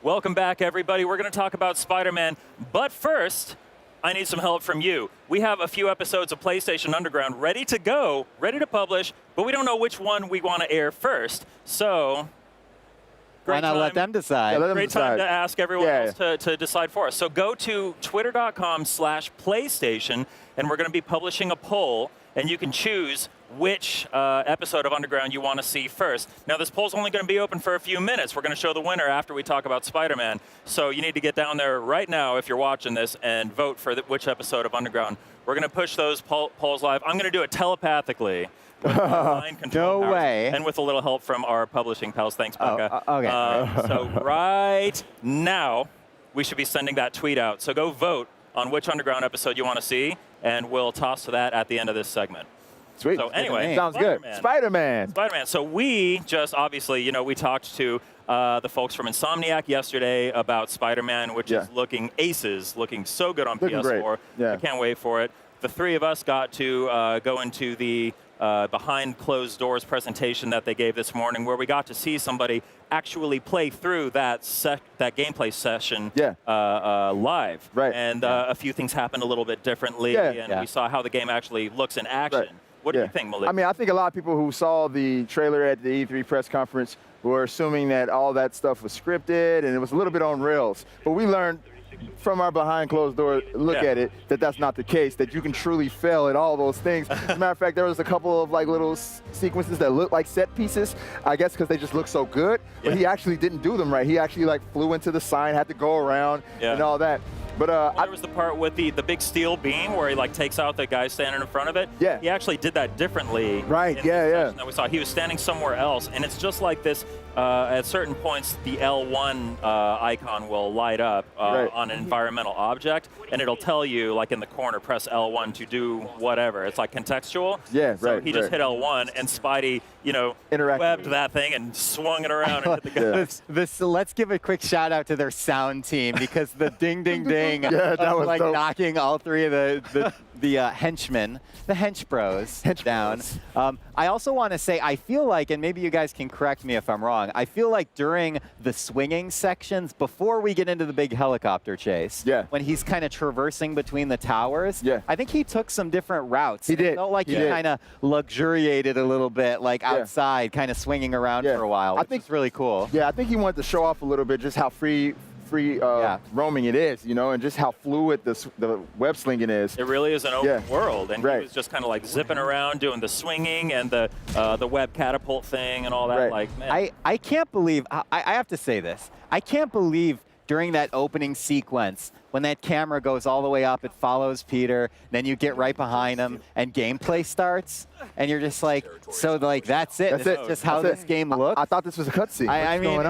Welcome back, everybody. We're going to talk about Spider-Man, but first, I need some help from you. We have a few episodes of PlayStation Underground ready to go, ready to publish, but we don't know which one we want to air first. So, why not let them decide? Yeah, let them great decide. time to ask everyone else to decide for us. So go to twitter.com/PlayStation, and we're going to be publishing a poll, and you can choose which episode of Underground you want to see first. Now, this poll's only going to be open for a few minutes. We're going to show the winner after we talk about Spider-Man. So you need to get down there right now if you're watching this and vote for which episode of Underground. We're going to push those polls live. I'm going to do it telepathically. With mind control powers, way. And with a little help from our publishing pals. Thanks, Becca. Okay. So right now, we should be sending that tweet out. So go vote on which Underground episode you want to see, and we'll toss to that at the end of this segment. Sweet. So anyway, sounds good. Spider-Man. Spider-Man. So we just obviously, you know, we talked to the folks from Insomniac yesterday about Spider-Man, which is looking aces, looking so good on PS4. Great. Yeah. I can't wait for it. The three of us got to go into the behind closed doors presentation that they gave this morning, where we got to see somebody actually play through that gameplay session live. Right. And a few things happened a little bit differently, and we saw how the game actually looks in action. Right. What do you think, Malik? I mean, I think a lot of people who saw the trailer at the E3 press conference were assuming that all that stuff was scripted and it was a little bit on rails. But we learned from our behind closed door look at it that that's not the case, that you can truly fail at all those things. As a matter of fact, there was a couple of like little sequences that look like set pieces, I guess because they just look so good, but he actually didn't do them right. He actually like flew into the sign, had to go around and all that. But there was the part with the big steel beam where he like takes out the guy standing in front of it. Yeah. He actually did that differently. Right. In the session that we saw. He was standing somewhere else, and it's just like this. At certain points, the L1 icon will light up on an environmental object, and it'll tell you, like in the corner, press L1 to do whatever. It's like contextual. Yeah. So he just hit L1, and Spidey, you know, webbed that thing and swung it around and hit the guy. Let's give a quick shout out to their sound team, because the ding ding ding that was like dope. knocking all three of the henchmen, the hench bros, down. I also want to say, I feel like, and maybe you guys can correct me if I'm wrong, I feel like during the swinging sections, before we get into the big helicopter chase, when he's kind of traversing between the towers, I think he took some different routes. He did. It felt like he kind of luxuriated a little bit, like outside, kind of swinging around for a while, which is really cool. Yeah, I think he wanted to show off a little bit just how free roaming it is, you know, and just how fluid the web slinging is. It really is an open world, and he was just kind of like zipping around doing the swinging and the web catapult thing and all that. Like, man. I can't believe, I have to say this, I can't believe during that opening sequence, when that camera goes all the way up, it follows Peter, then you get right behind him, and gameplay starts, and you're just like, so like that's it. That's just how this game looks. I thought this was a cutscene. I mean,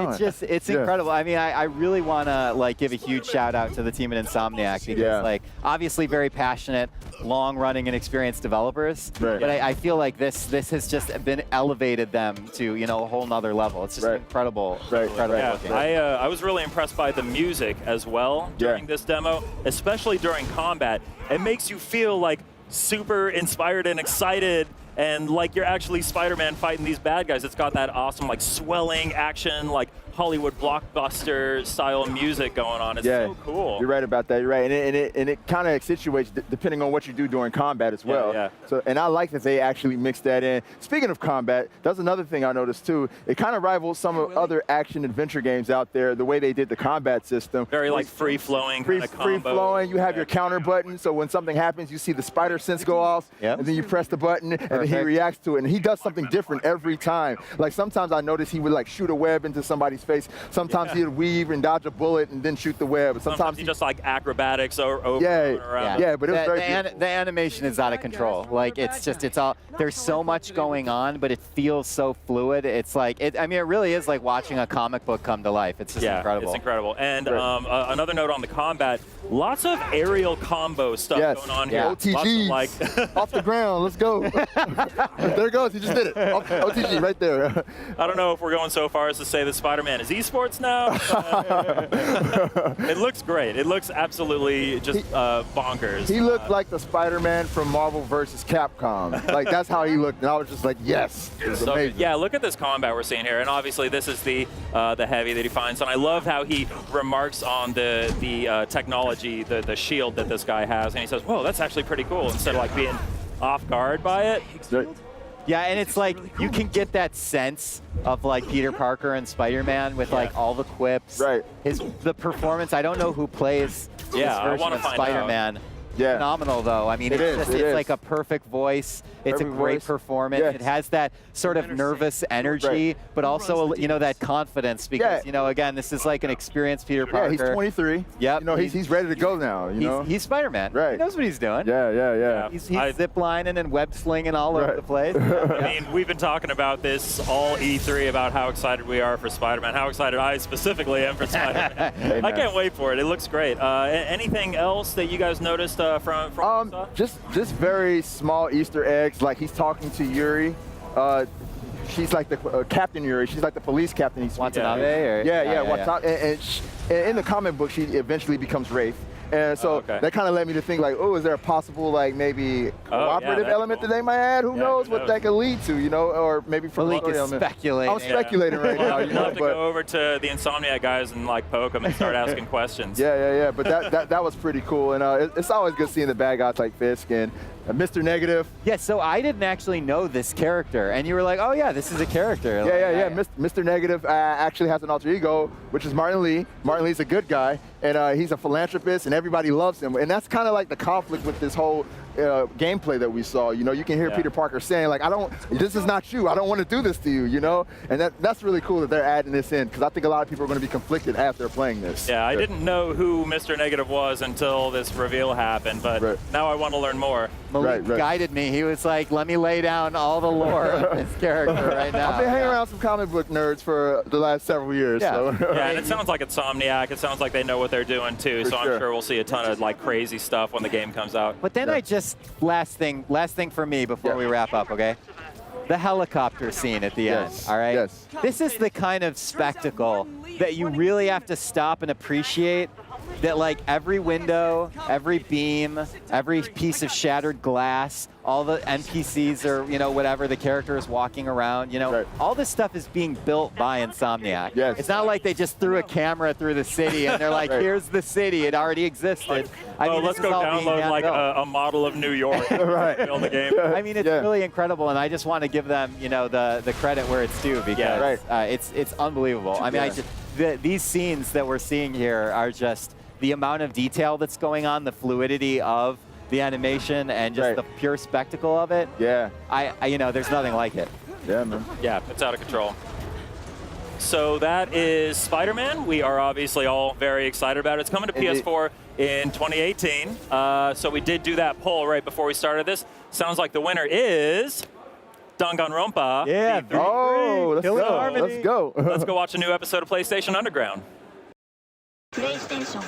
it's incredible. I mean, I really want to like give a huge shout out to the team at Insomniac, because like obviously very passionate, long-running and experienced developers. But I feel like this has just been elevated them to a whole nother level. It's just incredible. Looking. I was really impressed by the music as well during this demo, especially during combat. It makes you feel like super inspired and excited, and like you're actually Spider-Man fighting these bad guys. It's got that awesome like swelling action, like Hollywood blockbuster style music going on. It's so cool. You're right about that. You're right, and it kind of situates depending on what you do during combat as well. So, and I like that they actually mixed that in. Speaking of combat, that's another thing I noticed too. It kind of rivals some of other action adventure games out there. The way they did the combat system. Very like free flowing. Free flowing. You have your counter button, so when something happens, you see the spider sense go off, and then you press the button, and then he reacts to it. And he does something different every time. Like sometimes I notice he would like shoot a web into somebody's face. Sometimes he'd weave and dodge a bullet and then shoot the web. Sometimes he just like acrobatics over and around. Yeah, but it was very beautiful. The animation is out of control. Like it's all, there's so much going on, but it feels so fluid. It's like, I mean, it really is like watching a comic book come to life. It's just incredible. It's incredible. And another note on the combat, lots of aerial combo stuff going on here. OTGs, like off the ground, let's go. There it goes. He just did it. OTG right there. I don't know if we're going so far as to say that Spider-Man is esports now. It looks great. It looks absolutely just bonkers. He looked like the Spider-Man from Marvel vs. Capcom. Like, that's how he looked. And I was just like, yes. It was amazing. Yeah, look at this combat we're seeing here. And obviously, this is the heavy that he finds. And I love how he remarks on the technology, the shield that this guy has. And he says, whoa, that's actually pretty cool, instead of like being off guard by it. Yeah, and it's like you can get that sense of like Peter Parker and Spider-Man with like all the quips. Right. The performance. I don't know who plays this I version wanna of find Spider-Man. out. Yeah. Phenomenal though. I mean, it's like a perfect voice. It's a great performance. Yes. It has that sort of nervous energy, but also that confidence because again, this is like an experienced Peter Parker. Yeah, he's 23. Yep. He's ready to go now. He's Spider-Man. Right. He knows what he's doing. Yeah. He's zip lining and web slinging all over the place. I mean, we've been talking about this all E3 about how excited we are for Spider-Man, how excited I specifically am for Spider-Man. I can't wait for it. It looks great. Anything else that you guys noticed from just very small Easter eggs, like he's talking to Yuri. She's like the Captain Yuri. She's like the police captain. He's Watanabe? Or? Yeah. Watanabe. And in the comic book, she eventually becomes Wraith. And so that kind of led me to think like, oh, is there a possible like maybe cooperative element that they might add? Who knows what that could lead to, or maybe from Malik is speculating. I'm speculating right now. You'll have to go over to the Insomniac guys and like poke them and start asking questions. Yeah. But that was pretty cool, and it's always good seeing the bad guys like Fisk and Mr. Negative. Yeah, so I didn't actually know this character, and you were like, oh yeah, this is a character. Yeah. Mr. Negative actually has an alter ego, which is Martin Lee. Martin Lee's a good guy, and he's a philanthropist, and everybody loves him. And that's kind of like the conflict with this whole gameplay that we saw. You can hear Peter Parker saying like, this is not you. I don't want to do this to you. And that's really cool that they're adding this in, because I think a lot of people are going to be conflicted after playing this. Yeah, I didn't know who Mr. Negative was until this reveal happened, but now I want to learn more. Malik guided me. He was like, let me lay down all the lore of this character right now. I've been hanging around some comic book nerds for the last several years. Yeah, and it sounds like Insomniac. It sounds like they know what they're doing too, so I'm sure we'll see a ton of like crazy stuff when the game comes out. But then last thing for me before we wrap up, okay? The helicopter scene at the end, all right? Yes. This is the kind of spectacle that you really have to stop and appreciate, that like every window, every beam, every piece of shattered glass, all the NPCs or whatever the character is walking around, all this stuff is being built by Insomniac. Yes. It's not like they just threw a camera through the city and they're like, here's the city, it already existed. I mean, let's go download like a model of New York and build the game. I mean, it's really incredible, and I just want to give them, the credit where it's due, because it's unbelievable. I mean, these scenes that we're seeing here are just the amount of detail that's going on, the fluidity of the animation, and just the pure spectacle of it. Yeah. There's nothing like it. Yeah, man. Yeah, it's out of control. So that is Spider-Man. We are obviously all very excited about it. It's coming to PS4 in 2018. So we did do that poll right before we started this. Sounds like the winner is Danganronpa. Yeah. Oh, let's go. Let's go watch a new episode of PlayStation Underground. PlayStation